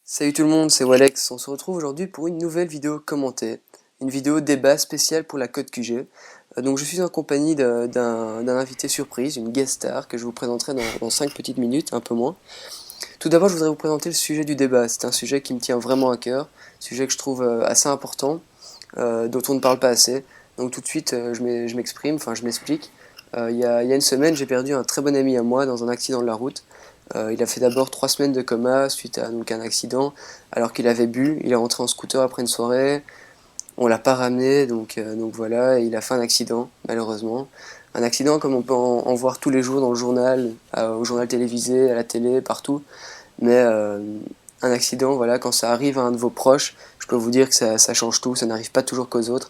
Salut tout le monde, c'est Walex. On se retrouve aujourd'hui pour une nouvelle vidéo commentée, une vidéo débat spéciale pour la Code QG. Donc je suis en compagnie d'un invité surprise, une guest star que je vous présenterai dans 5 petites minutes, un peu moins. Tout d'abord, je voudrais vous présenter le sujet du débat. C'est un sujet qui me tient vraiment à cœur, un sujet que je trouve assez important, dont on ne parle pas assez. Donc tout de suite, je m'exprime, enfin je m'explique. Il y a une semaine, j'ai perdu un très bon ami à moi dans un accident de la route. Il a fait d'abord 3 semaines de coma suite à donc, un accident, alors qu'il avait bu. Il est rentré en scooter après une soirée. On l'a pas ramené, donc voilà, et il a fait un accident, malheureusement. Un accident comme on peut en voir tous les jours dans le journal, au journal télévisé, à la télé, partout. Mais un accident, voilà, quand ça arrive à un de vos proches, je peux vous dire que ça change tout, ça n'arrive pas toujours qu'aux autres.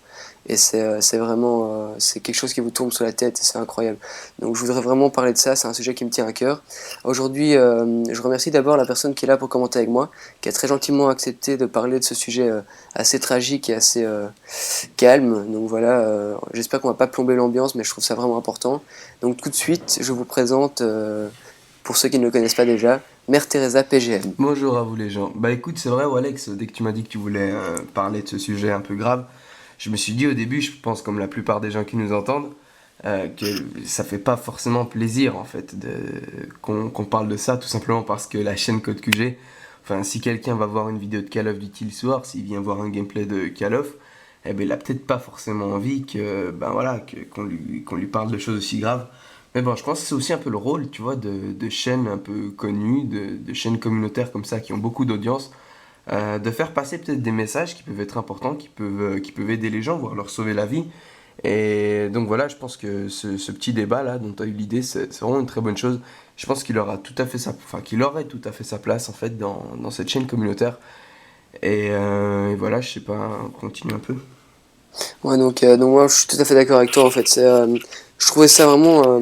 Et c'est vraiment c'est quelque chose qui vous tombe sur la tête et c'est incroyable. Donc je voudrais vraiment parler de ça, c'est un sujet qui me tient à cœur. Aujourd'hui, je remercie d'abord la personne qui est là pour commenter avec moi, qui a très gentiment accepté de parler de ce sujet assez tragique et assez calme. Donc voilà, j'espère qu'on va pas plomber l'ambiance, mais je trouve ça vraiment important. Donc tout de suite, je vous présente, pour ceux qui ne le connaissent pas déjà, Mère Teresa PGM. Bonjour à vous les gens. Bah écoute, c'est vrai, Alex, dès que tu m'as dit que tu voulais parler de ce sujet un peu grave, je me suis dit au début, je pense comme la plupart des gens qui nous entendent, que ça fait pas forcément plaisir en fait qu'on parle de ça, tout simplement parce que la chaîne Code QG, enfin si quelqu'un va voir une vidéo de Call of Duty le soir, s'il vient voir un gameplay de Call of, eh ben il a peut-être pas forcément envie que ben voilà qu'on lui parle de choses aussi graves. Mais bon, je pense que c'est aussi un peu le rôle, tu vois, de chaînes un peu connues, de chaînes communautaires comme ça qui ont beaucoup d'audience, de faire passer peut-être des messages qui peuvent être importants, qui peuvent aider les gens, voire leur sauver la vie. Et donc voilà, je pense que ce petit débat là dont tu as eu l'idée, c'est vraiment une très bonne chose. Je pense qu'il aura tout à fait qu'il aurait tout à fait sa place en fait dans cette chaîne communautaire. Et voilà, je sais pas, on continue un peu. Ouais, donc moi je suis tout à fait d'accord avec toi en fait. Je trouvais ça vraiment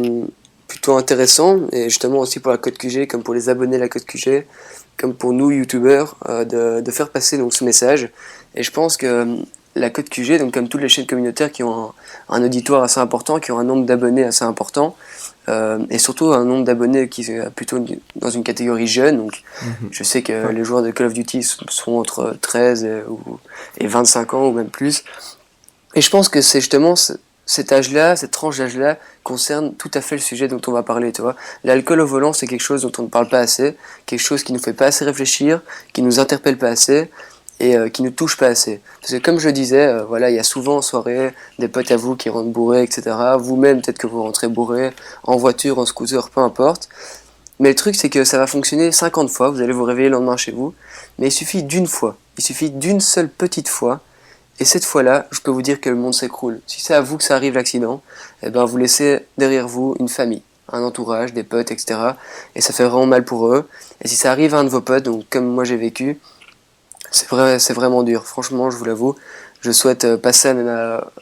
plutôt intéressant et justement aussi pour la Code QG, comme pour les abonnés de la Code QG, comme pour nous youtubeurs, de faire passer donc ce message. Et je pense que la Code QG, donc comme toutes les chaînes communautaires qui ont un auditoire assez important, qui ont un nombre d'abonnés assez important, et surtout un nombre d'abonnés qui est plutôt dans une catégorie jeune. Donc Mhm. je sais que Ouais. les joueurs de Call of Duty sont entre 13 et 25 ans ou même plus. Et je pense que c'est justement cet âge-là, cette tranche d'âge-là, concerne tout à fait le sujet dont on va parler, tu vois. L'alcool au volant, c'est quelque chose dont on ne parle pas assez, quelque chose qui nous fait pas assez réfléchir, qui nous interpelle pas assez, et qui nous touche pas assez. Parce que comme je le disais, voilà, il y a souvent en soirée des potes à vous qui rentrent bourrés, etc. Vous-même, peut-être que vous rentrez bourrés, en voiture, en scooter, peu importe. Mais le truc, c'est que ça va fonctionner 50 fois, vous allez vous réveiller le lendemain chez vous, mais il suffit d'une fois, il suffit d'une seule petite fois, et cette fois-là, je peux vous dire que le monde s'écroule. Si c'est à vous que ça arrive l'accident, eh ben vous laissez derrière vous une famille, un entourage, des potes, etc. Et ça fait vraiment mal pour eux. Et si ça arrive à un de vos potes, donc comme moi j'ai vécu, c'est vrai, c'est vraiment dur. Franchement, je vous l'avoue. Je souhaite passer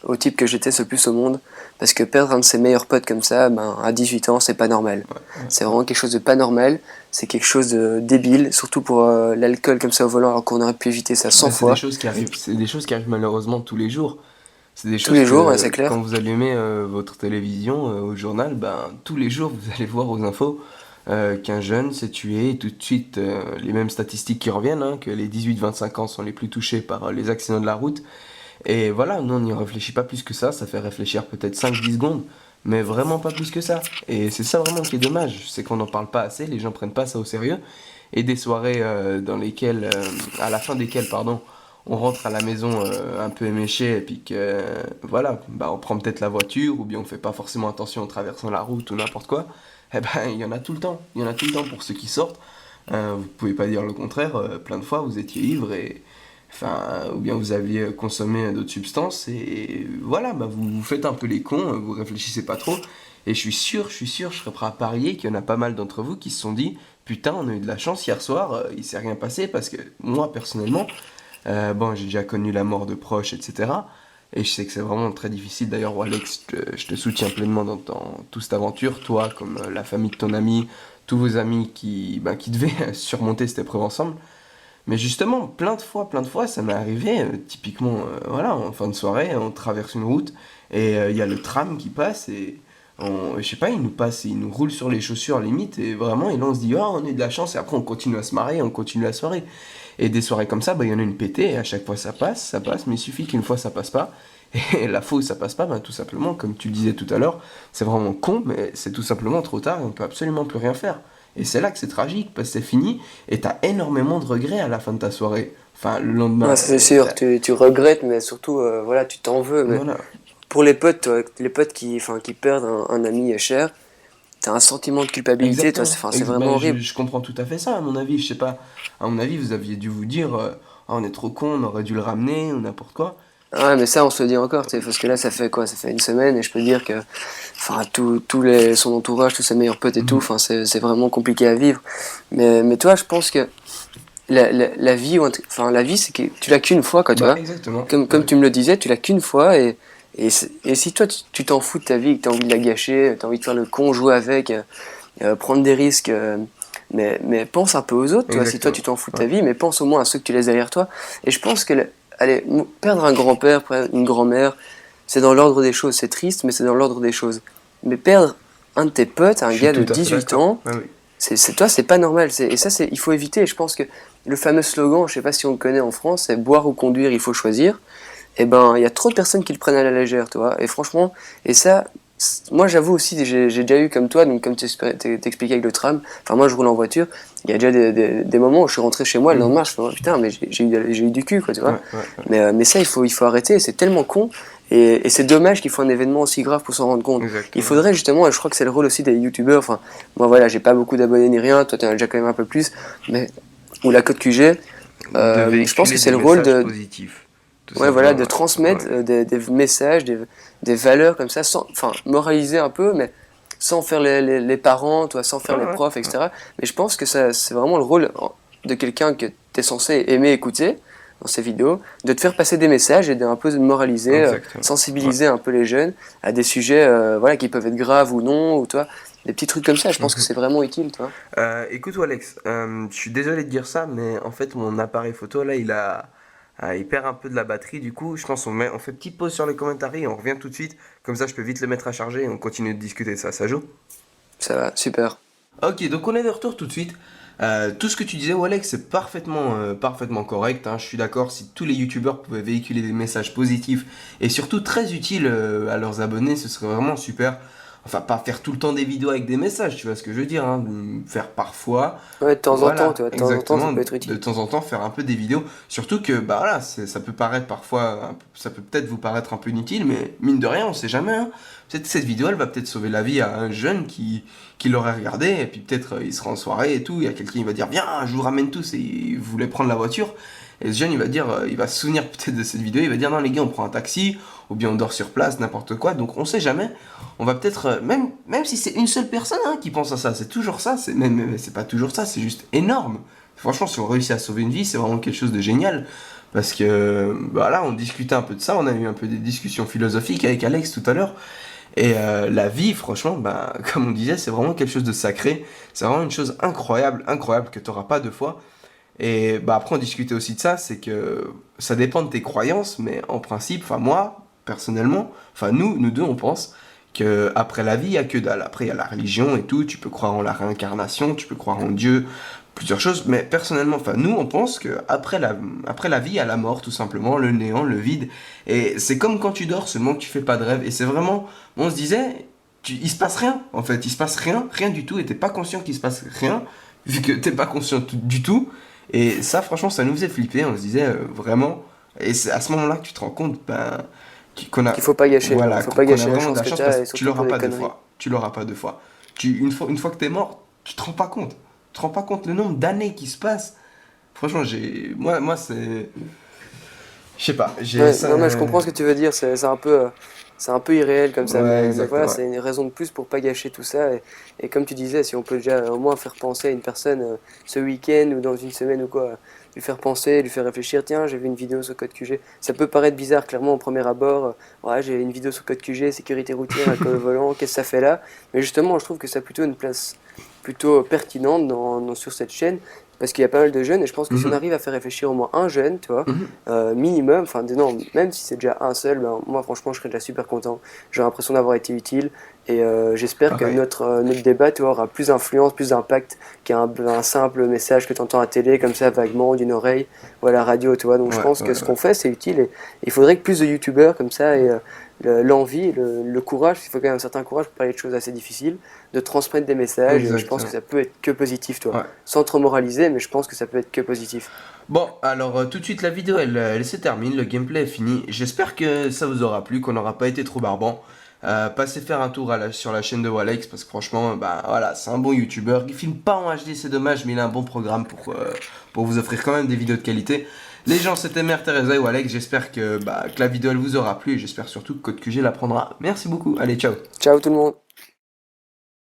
au type que j'étais ce plus au monde. Parce que perdre un de ses meilleurs potes comme ça, ben, à 18 ans, c'est pas normal. Ouais, C'est ouais. vraiment quelque chose de pas normal. C'est quelque chose de débile. Surtout pour l'alcool comme ça au volant, alors qu'on aurait pu éviter ça 100 Ouais, c'est des fois. choses qui arrivent, c'est des choses qui arrivent malheureusement tous les jours. C'est des Tous choses les jours, ouais, c'est que quand clair. vous allumez votre télévision au journal, ben, tous les jours vous allez voir aux infos qu'un jeune s'est tué, et tout de suite les mêmes statistiques qui reviennent, hein, que les 18-25 ans sont les plus touchés par les accidents de la route. Et voilà, nous on n'y réfléchit pas plus que ça fait réfléchir peut-être 5-10 secondes, mais vraiment pas plus que ça. Et c'est ça vraiment qui est dommage, c'est qu'on n'en parle pas assez, les gens prennent pas ça au sérieux, et des soirées dans lesquelles, à la fin desquelles, pardon, on rentre à la maison un peu éméché et puis que voilà, bah on prend peut-être la voiture ou bien on fait pas forcément attention en traversant la route ou n'importe quoi. Eh ben il y en a tout le temps, il y en a tout le temps pour ceux qui sortent. Vous pouvez pas dire le contraire, plein de fois vous étiez ivre et enfin ou bien vous aviez consommé d'autres substances et voilà, bah vous faites un peu les cons, vous réfléchissez pas trop et je serais prêt à parier qu'il y en a pas mal d'entre vous qui se sont dit putain, on a eu de la chance hier soir, il s'est rien passé parce que moi personnellement bon, j'ai déjà connu la mort de proches, etc. Et je sais que c'est vraiment très difficile. D'ailleurs, Alex, je te soutiens pleinement dans toute cette aventure. Toi, comme la famille de ton ami, tous vos amis qui devaient surmonter cette épreuve ensemble. Mais justement, plein de fois, ça m'est arrivé. Typiquement, voilà, en fin de soirée, on traverse une route et il y a le tram qui passe et je sais pas, il nous passe, il nous roule sur les chaussures limite, et vraiment, et là on se dit, oh, on a eu de la chance, et après on continue à se marrer, on continue la soirée. Et des soirées comme ça, bah, il y en a une pétée, et à chaque fois ça passe, mais il suffit qu'une fois ça passe pas. Et la fois où ça passe pas, bah, tout simplement, comme tu le disais tout à l'heure, c'est vraiment con, mais c'est tout simplement trop tard, et on peut absolument plus rien faire. Et c'est là que c'est tragique, parce que c'est fini, et t'as énormément de regrets à la fin de ta soirée. Enfin, le Ouais, lendemain, ça, c'est sûr, tu regrettes, mais surtout, voilà, tu t'en veux. Mais voilà. pour les potes, toi, les potes qui perdent un ami cher, t'as un sentiment de culpabilité, toi, Exactement. c'est vraiment Ben, horrible. je comprends tout à fait ça, à mon avis. Je sais pas, à mon avis, vous aviez dû vous dire, ah, on est trop con, on aurait dû le ramener, ou n'importe quoi. Ouais, mais ça, on se le dit encore, tu sais, parce que là, ça fait quoi? Ça fait une semaine, et je peux dire que, enfin, son entourage, tous ses meilleurs potes et tout, Mhm. enfin, c'est vraiment compliqué à vivre. Mais toi, je pense que la vie, enfin, la vie, c'est que tu l'as qu'une fois, quoi, tu Bah, vois. exactement. Comme Ouais. tu me le disais, tu l'as qu'une fois, et si toi, tu t'en fous de ta vie, et que t'as envie de la gâcher, t'as envie de faire le con, jouer avec, prendre des risques, mais pense un peu aux autres, toi. Si toi, tu Exactement. t'en fous de Ouais. ta vie, mais pense au moins à ceux que tu laisses derrière toi. Et je pense que, allez, perdre un grand-père, perdre une grand-mère, c'est dans l'ordre des choses. C'est triste, mais c'est dans l'ordre des choses. Mais perdre un de tes potes, un Je suis gars de tout à fait 18 d'accord. ans, Ouais, oui. toi, c'est pas normal. Et ça, il faut éviter. Et je pense que le fameux slogan, je sais pas si on le connaît en France, c'est boire ou conduire, il faut choisir. Eh ben, il y a trop de personnes qui le prennent à la légère, tu vois. Et franchement, et ça, moi, j'avoue aussi, j'ai déjà eu comme toi, donc comme t'expliquais avec le tram. Enfin, moi, je roule en voiture. Il y a déjà des moments où je suis rentré chez moi le lendemain, Mhm. je fais oh, putain, mais j'ai eu du cul, quoi, tu vois. Ouais, ouais, ouais. Mais ça, il faut arrêter. C'est tellement con. Et c'est dommage qu'il faut un événement aussi grave pour s'en rendre compte. Il Exactement. faudrait justement, et je crois que c'est le rôle aussi des youtubeurs. Enfin, moi, voilà, j'ai pas beaucoup d'abonnés ni rien. Toi, t'en as déjà quand même un peu plus. Mais ou la Code QG. De Je pense que véhiculer c'est des le rôle messages de, positifs. Tout ouais, voilà, simplement, de ouais. transmettre Ouais. des messages, des valeurs comme ça, sans, enfin, moraliser un peu, mais sans faire les parents, toi, sans Ouais, faire les ouais, profs, ouais. etc. Mais je pense que ça, c'est vraiment le rôle de quelqu'un que tu es censé aimer écouter dans ces vidéos, de te faire passer des messages et d'un peu moraliser, Exactement. Ouais. sensibiliser un peu les jeunes à des sujets, voilà, qui peuvent être graves ou non, ou toi, des petits trucs comme ça. Je pense que c'est Mhm. vraiment utile, toi. Écoute Alex, je suis désolé de dire ça, mais en fait mon appareil photo là il perd un peu de la batterie. Du coup, je pense on fait petite pause sur les commentaires et on revient tout de suite. Comme ça, je peux vite le mettre à charger et on continue de discuter de ça. Ça joue? Ça va, super. Ok, donc on est de retour tout de suite. Tout ce que tu disais, Alex, c'est parfaitement correct, hein. Je suis d'accord. Si tous les youtubeurs pouvaient véhiculer des messages positifs et surtout très utiles à leurs abonnés, ce serait vraiment super. Enfin, pas faire tout le temps des vidéos avec des messages, tu vois ce que je veux dire, hein. Faire parfois. Ouais, de temps en temps, tu Voilà, vois, de temps en temps, ça exactement. peut être De utile. temps en temps, faire un peu des vidéos. Surtout que, bah voilà, ça peut paraître parfois, ça peut peut-être vous paraître un peu inutile, mais mine de rien, on sait jamais, hein. Peut-être cette vidéo, elle va peut-être sauver la vie à un jeune qui l'aurait regardé, et puis peut-être il sera en soirée et tout, il y a quelqu'un qui va dire, viens, je vous ramène tous, et il voulait prendre la voiture. Et ce jeune, il va dire, il va se souvenir peut-être de cette vidéo, il va dire, non les gars, on prend un taxi, ou bien on dort sur place, n'importe quoi. Donc on sait jamais. On va peut-être, même si c'est une seule personne hein, qui pense à ça, c'est toujours ça, c'est pas toujours ça, c'est juste énorme. Franchement, si on réussit à sauver une vie, c'est vraiment quelque chose de génial. Parce que, bah là, on discutait un peu de ça, on a eu un peu des discussions philosophiques avec Alex tout à l'heure. Et la vie, franchement, bah, comme on disait, c'est vraiment quelque chose de sacré. C'est vraiment une chose incroyable, incroyable que tu n'auras pas deux fois. Et bah, après, on discutait aussi de ça, c'est que ça dépend de tes croyances, mais en principe, enfin moi, personnellement, enfin nous deux, on pense que après la vie, il y a que dalle. Après, il y a la religion et tout, tu peux croire en la réincarnation, tu peux croire en Dieu, plusieurs choses, mais personnellement, enfin nous, on pense que après la vie, il y a la mort, tout simplement, le néant, le vide. Et c'est comme quand tu dors, seulement que tu fais pas de rêve. Et c'est vraiment, on se disait, il se passe rien, en fait, il se passe rien, rien du tout, et t'es pas conscient qu'il se passe rien, vu que t'es pas conscient du tout. Et ça, franchement, ça nous faisait flipper. On se disait vraiment. Et c'est à ce moment-là que tu te rends compte qu'on a, Qu'il faut pas gâcher, voilà, voilà, faut pas qu'on a gâcher la vraiment de chance la que chance t'as, parce et que tu surtout pour l'auras des pas deux conneries. fois. Tu l'auras pas deux fois. Une fois que t'es mort, tu te rends pas compte. Tu te rends pas compte le nombre d'années qui se passent. Franchement, moi, c'est. Je sais pas. J'ai Ouais, ça. non, mais je comprends ce que tu veux dire, c'est un peu irréel comme ça, Ouais, mais voilà, exactement. c'est une raison de plus pour pas gâcher tout ça. Et comme tu disais, si on peut déjà au moins faire penser à une personne ce week-end ou dans une semaine ou quoi, lui faire penser, lui faire réfléchir, tiens, j'ai vu une vidéo sur Code QG. Ça peut paraître bizarre, clairement, au premier abord. Ouais, j'ai une vidéo sur Code QG, sécurité routière, alcool au volant, qu'est-ce que ça fait là? Mais justement, je trouve que ça a plutôt une place plutôt pertinente sur cette chaîne parce qu'il y a pas mal de jeunes, et je pense que si on Mhm. arrive à faire réfléchir au moins un jeune, tu vois, Mhm. minimum, enfin non, même si c'est déjà un seul, ben, moi franchement je serais déjà super content. J'ai l'impression d'avoir été utile, et j'espère que Pareil. notre débat, tu vois, aura plus d'influence, plus d'impact qu'un simple message que tu entends à la télé, comme ça, vaguement, d'une oreille, ou à la radio, tu vois. Donc je Ouais, pense que ouais, ce ouais. qu'on fait, c'est utile, et il faudrait que plus de youtubeurs comme ça aient l'envie, le courage, il faut quand même un certain courage pour parler de choses assez difficiles, de transmettre des messages, et je pense que Exactement. ça peut être que positif, toi. Ouais. Sans trop moraliser, mais je pense que ça peut être que positif. Bon, alors tout de suite la vidéo elle se termine, le gameplay est fini. J'espère que ça vous aura plu, qu'on n'aura pas été trop barbant. Passez faire un tour sur la chaîne de Walex parce que franchement, bah voilà, c'est un bon youtubeur. Il filme pas en HD, c'est dommage, mais il a un bon programme pour vous offrir quand même des vidéos de qualité. Les gens, c'était Mère Teresa et Walex. J'espère que la vidéo elle vous aura plu et j'espère surtout que Code QG la prendra. Merci beaucoup. Allez, ciao. Ciao tout le monde!